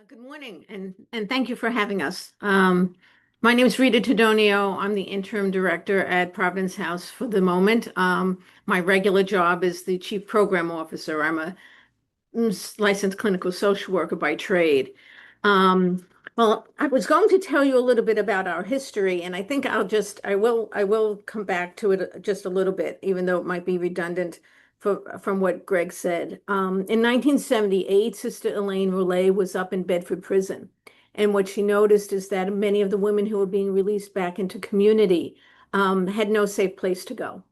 Good morning, and thank you for having us. My name is Rita Taddonio. I'm the interim director at Providence House for the moment. My regular job is the chief program officer. I'm a licensed clinical social worker by trade. Well, I was going to tell you a little bit about our history, and I think I will come back to it just a little bit, even though it might be redundant from what Greg said. In 1978, Sister Elaine Roulet was up in Bedford Prison, and what she noticed is that many of the women who were being released back into community had no safe place to go.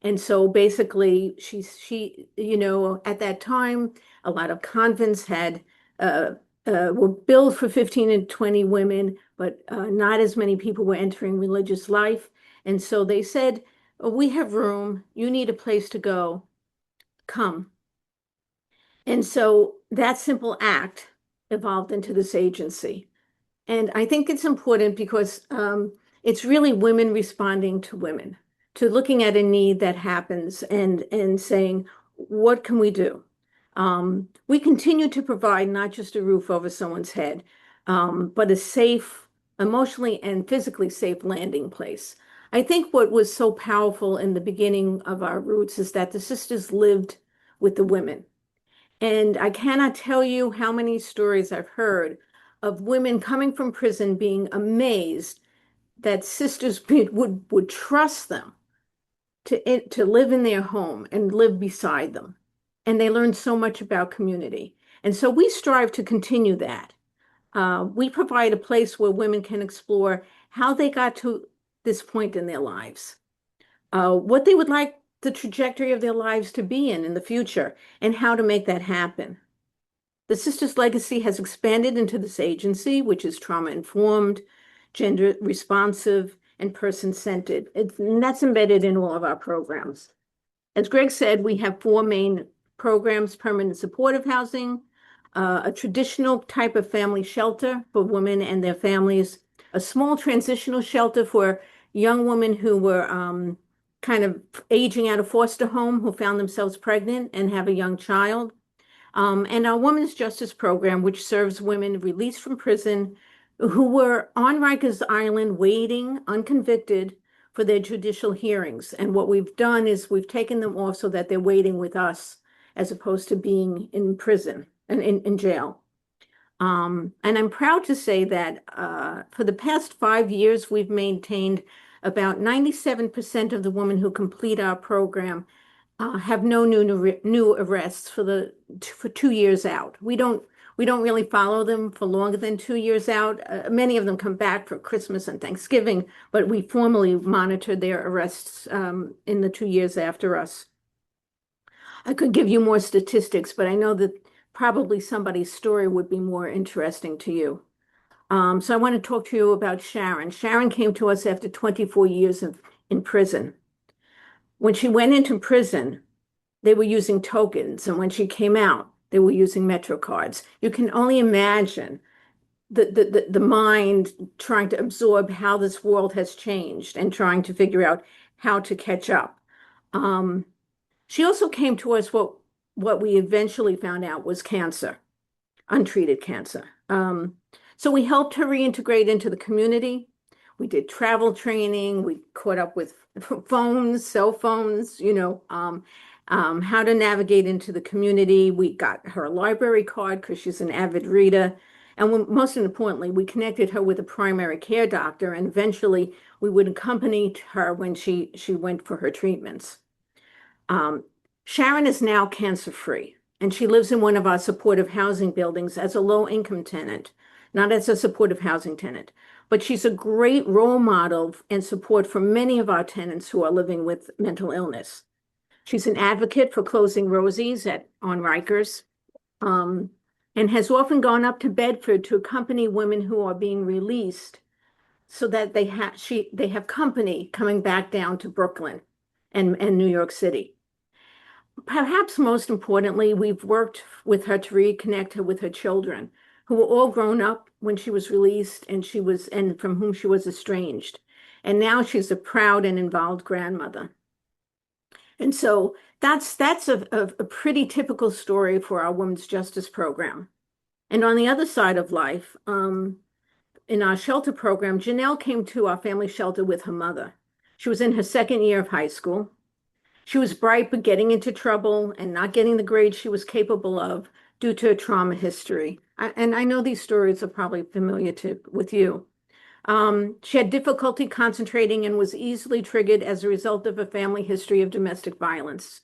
And so basically, at that time, a lot of convents uh, were built for 15 and 20 women, but not as many people were entering religious life. And so they said, "Oh, we have room. You need a place to go. Come." And so that simple act evolved into this agency. And I think it's important because it's really women responding to women, to looking at a need that happens and saying, what can we do? We continue to provide not just a roof over someone's head, but a safe, emotionally and physically safe landing place. I think what was so powerful in the beginning of our roots is that the sisters lived with the women. And I cannot tell you how many stories I've heard of women coming from prison being amazed that sisters would trust them to live in their home and live beside them. And they learned so much about community. And so we strive to continue that. We provide a place where women can explore how they got to this point in their lives, what they would like the trajectory of their lives to be in the future, and how to make that happen. The Sisters Legacy has expanded into this agency, which is trauma-informed, gender-responsive, and person-centered. And that's embedded in all of our programs. As Greg said, we have four main programs: permanent supportive housing, a traditional type of family shelter for women and their families, a small transitional shelter for young women who were kind of aging out of foster home, who found themselves pregnant and have a young child, and our Women's Justice Program, which serves women released from prison who were on Rikers Island waiting, unconvicted, for their judicial hearings. And what we've done is we've taken them off so that they're waiting with us as opposed to being in prison and in jail. And I'm proud to say that for the past 5 years, we've maintained about 97% of the women who complete our program have no new arrests for 2 years out. We don't really follow them for longer than 2 years out. Many of them come back for Christmas and Thanksgiving, but we formally monitor their arrests in the 2 years after us. I could give you more statistics, but I know that probably somebody's story would be more interesting to you. So I want to talk to you about Sharon. Sharon came to us after 24 years in prison. When she went into prison, they were using tokens, and when she came out, they were using Metro cards. You can only imagine the mind trying to absorb how this world has changed and trying to figure out how to catch up. She also came to us what we eventually found out was cancer, untreated cancer. So we helped her reintegrate into the community. We did travel training. We caught up with cell phones, how to navigate into the community. We got her a library card because she's an avid reader. And most importantly, we connected her with a primary care doctor, and eventually we would accompany her when she went for her treatments. Sharon is now cancer-free, and she lives in one of our supportive housing buildings as a low-income tenant, not as a supportive housing tenant. But she's a great role model and support for many of our tenants who are living with mental illness. She's an advocate for closing Rosie's on Rikers, and has often gone up to Bedford to accompany women who are being released so that they have company coming back down to Brooklyn and New York City. Perhaps most importantly, we've worked with her to reconnect her with her children, who were all grown up when she was released and from whom she was estranged. And now she's a proud and involved grandmother. And so that's a pretty typical story for our Women's Justice Program. And on the other side of life, in our shelter program, Janelle came to our family shelter with her mother. She was in her second year of high school. She was bright, but getting into trouble and not getting the grades she was capable of due to a trauma history. And I know these stories are probably familiar with you. She had difficulty concentrating and was easily triggered as a result of a family history of domestic violence.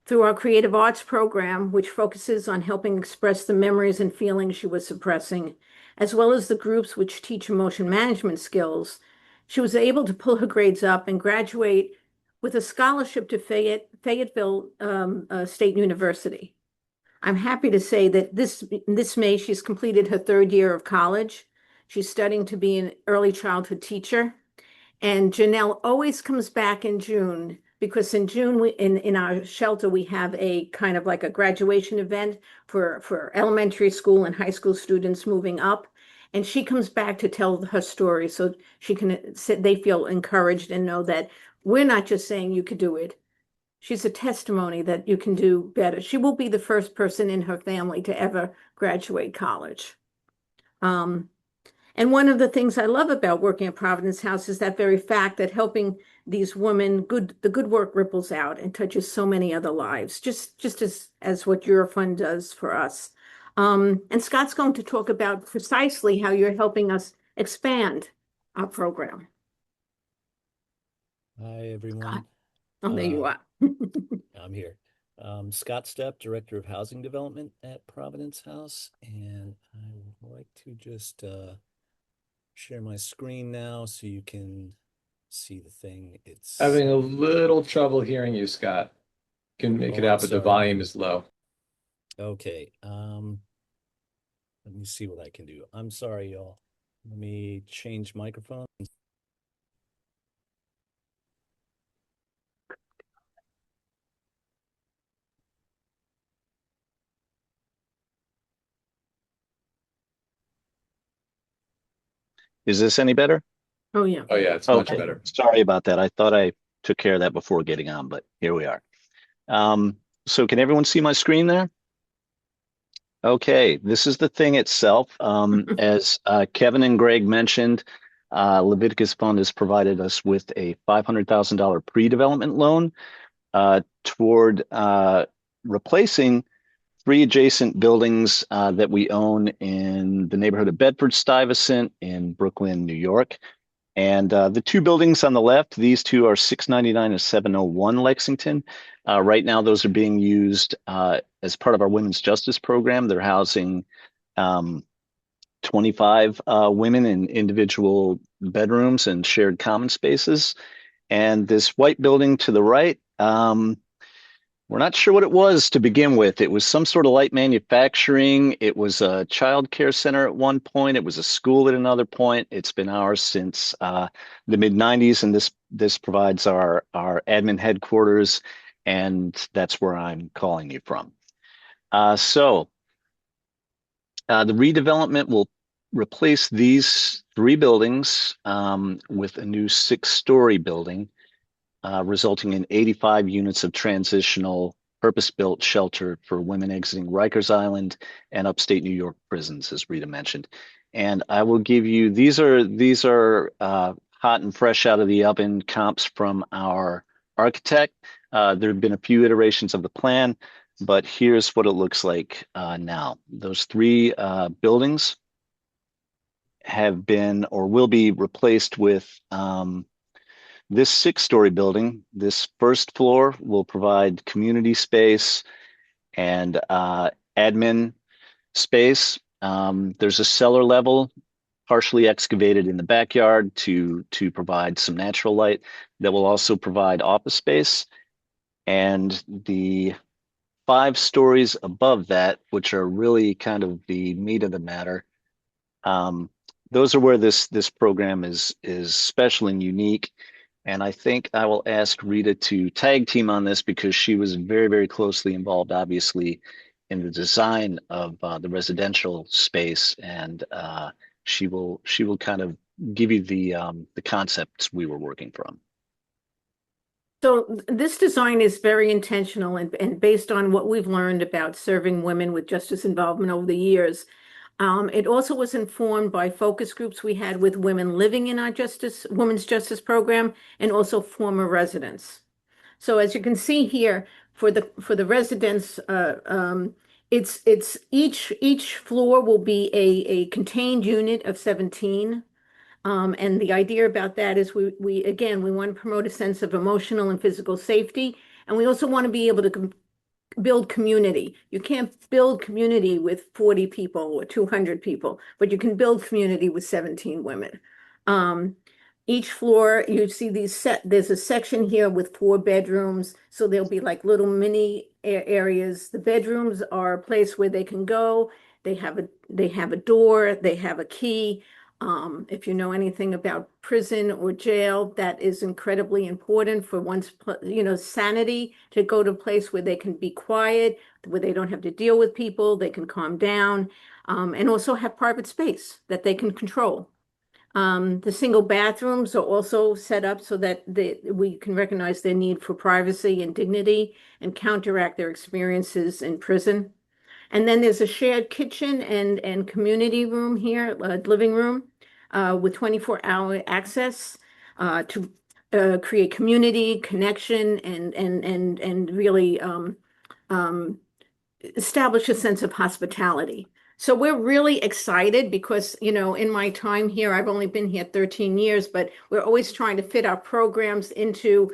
Through our creative arts program, which focuses on helping express the memories and feelings she was suppressing, as well as the groups which teach emotion management skills, she was able to pull her grades up and graduate with a scholarship to Fayetteville State University. I'm happy to say that this May she's completed her third year of college. She's studying to be an early childhood teacher. And Janelle always comes back in June because in June in our shelter we have a kind of like a graduation event for elementary school and high school students moving up. And she comes back to tell her story so they feel encouraged and know that we're not just saying you could do it. She's a testimony that you can do better. She will be the first person in her family to ever graduate college. Um, and one of the things I love about working at Providence House is that very fact that helping these women, the good work ripples out and touches so many other lives, just as what your fund does for us. And Scott's going to talk about precisely how you're helping us expand our program. Hi, everyone. Scott. Oh, there you are. I'm here. Scott Stepp, Director of Housing Development at Providence House. And I would like to just share my screen now so you can see the thing. It's Having a little trouble hearing you, Scott. You can make it out, but the volume is low. Okay. Let me see what I can do. I'm sorry, y'all. Let me change microphone. Is this any better? Oh, yeah. Oh, yeah, it's much better. Sorry about that. I thought I took care of that before getting on, but here we are. So can everyone see my screen there? Okay, this is the thing itself. As Kevin and Greg mentioned, Leviticus Fund has provided us with a $500,000 pre-development loan toward replacing 3 adjacent buildings that we own in the neighborhood of Bedford-Stuyvesant in Brooklyn, New York. And the 2 buildings on the left, these 2 are 699 and 701 Lexington. Right now, those are being used as part of our women's justice program. They're housing 25 women in individual bedrooms and shared common spaces. And this white building to the right, we're not sure what it was to begin with. It was some sort of light manufacturing. It was a child care center at one point. It was a school at another point. It's been ours since the mid-90s, and this provides our admin headquarters, and that's where I'm calling you from. So the redevelopment will replace these 3 buildings with a new 6-story building. Resulting in 85 units of transitional purpose-built shelter for women exiting Rikers Island and upstate New York prisons, as Rita mentioned. And I will give you, these are hot and fresh out of the oven comps from our architect. There have been a few iterations of the plan, but here's what it looks like now. Those 3 buildings have been or will be replaced with this 6-story building. This first floor will provide community space and admin space. There's a cellar level partially excavated in the backyard to provide some natural light that will also provide office space. And the 5 stories above that, which are really kind of the meat of the matter, those are where this program is special and unique. And I think I will ask Rita to tag team on this because she was very, very closely involved, obviously, in the design of the residential space, and she will kind of give you the concepts we were working from. So this design is very intentional and based on what we've learned about serving women with justice involvement over the years. It also was informed by focus groups we had with women living in our women's justice program and also former residents. So as you can see here, for the residents, it's each floor will be a contained unit of 17. And the idea about that is we again we want to promote a sense of emotional and physical safety, and we also want to be able to build community. You can't build community with 40 people or 200 people, but you can build community with 17 women. Um, each floor, you see there's a section here with 4 bedrooms. So there'll be like little mini areas. The bedrooms are a place where they can go. They have a door, they have a key. If you know anything about prison or jail, that is incredibly important for one's, sanity, to go to a place where they can be quiet, where they don't have to deal with people, they can calm down, and also have private space that they can control. The single bathrooms are also set up so that we can recognize their need for privacy and dignity and counteract their experiences in prison. And then there's a shared kitchen and community room here, living room, with 24-hour access to create community, connection, and really establish a sense of hospitality. So we're really excited because, in my time here, I've only been here 13 years, but we're always trying to fit our programs into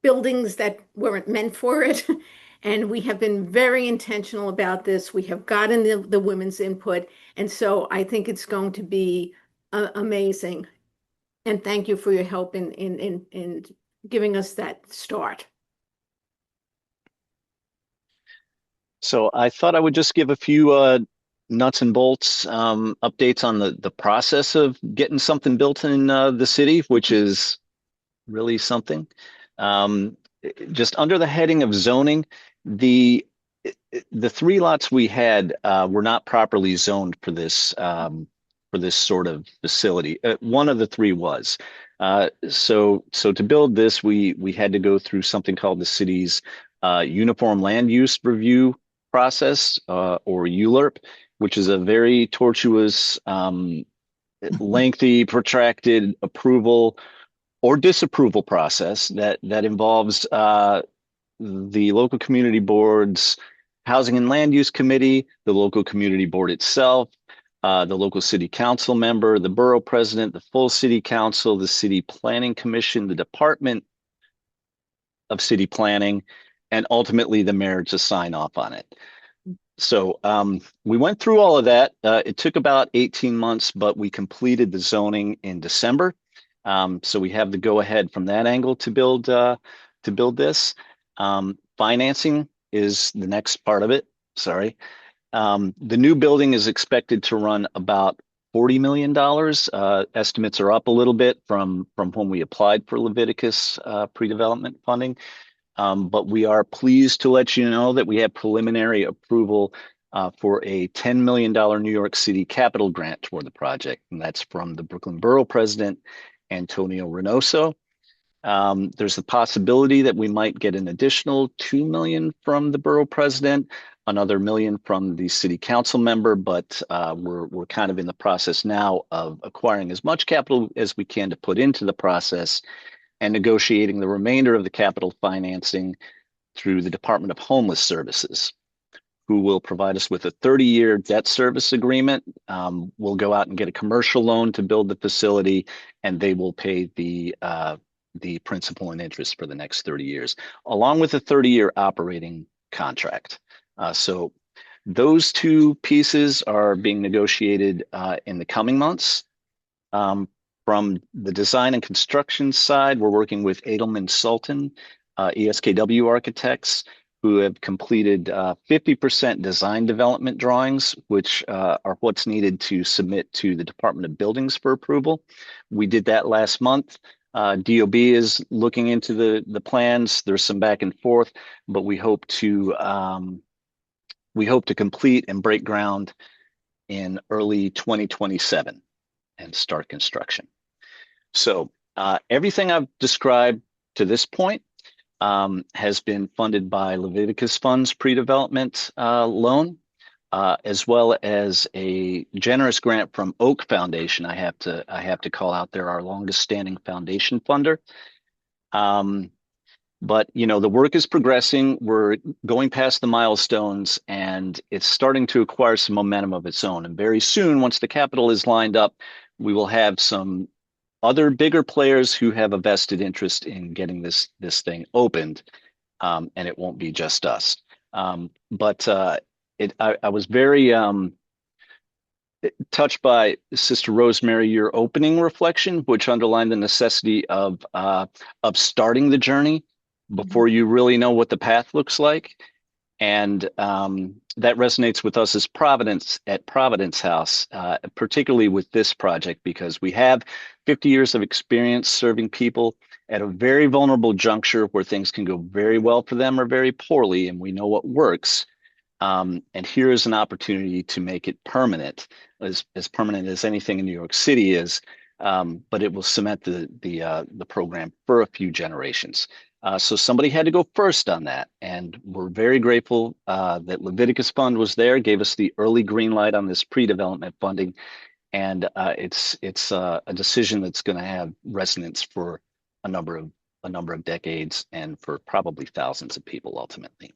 buildings that weren't meant for it. And we have been very intentional about this. We have gotten the women's input. And so I think it's going to be amazing. And thank you for your help in giving us that start. So I thought I would just give a few nuts and bolts updates on the process of getting something built in the city, which is really something. Just under the heading of zoning, the 3 lots we had were not properly zoned for this sort of facility. One of the 3 was. So to build this, we had to go through something called the city's Uniform Land Use Review process, or ULURP, which is a very tortuous, lengthy, protracted approval or disapproval process that involves the local community board's Housing and Land Use Committee, the local community board itself, the local city council member, the borough president, the full city council, the city planning commission, the department of city planning, and ultimately the mayor to sign off on it. So we went through all of that. It took about 18 months, but we completed the zoning in December. So we have the go-ahead from that angle to build this. Financing is the next part of it. Sorry. The new building is expected to run about $40 million. Estimates are up a little bit from when we applied for Leviticus pre-development funding. But we are pleased to let you know that we have preliminary approval for a $10 million New York City capital grant toward the project. And that's from the Brooklyn Borough President, Antonio Reynoso. There's the possibility that we might get an additional $2 million from the borough president, another $1 million from the city council member, but we're kind of in the process now of acquiring as much capital as we can to put into the process and negotiating the remainder of the capital financing through the Department of Homeless Services, who will provide us with a 30-year debt service agreement. We'll go out and get a commercial loan to build the facility, and they will pay the principal and interest for the next 30 years, along with a 30-year operating contract. So those 2 pieces are being negotiated in the coming months. From the design and construction side, we're working with Edelman Sultan, ESKW architects, who have completed 50% design development drawings, which are what's needed to submit to the Department of Buildings for approval. We did that last month. DOB is looking into the plans. There's some back and forth, but we hope to complete and break ground in early 2027 and start construction. So everything I've described to this point has been funded by Leviticus funds pre-development loan, as well as a generous grant from Oak Foundation. I have to call out, they're our longest standing foundation funder. But the work is progressing. We're going past the milestones, and it's starting to acquire some momentum of its own. And very soon, once the capital is lined up, we will have some other bigger players who have a vested interest in getting this thing opened, and it won't be just us. But I was very touched by Sister Rosemary, your opening reflection, which underlined the necessity of starting the journey before you really know what the path looks like. And that resonates with us as Providence House, particularly with this project, because we have 50 years of experience serving people at a very vulnerable juncture where things can go very well for them or very poorly, and we know what works. And here is an opportunity to make it permanent, as permanent as anything in New York City is, but it will cement the program for a few generations. So somebody had to go first on that, and we're very grateful that Leviticus Fund was there, gave us the early green light on this pre-development funding, and it's a decision that's going to have resonance for a number of decades and for probably thousands of people ultimately.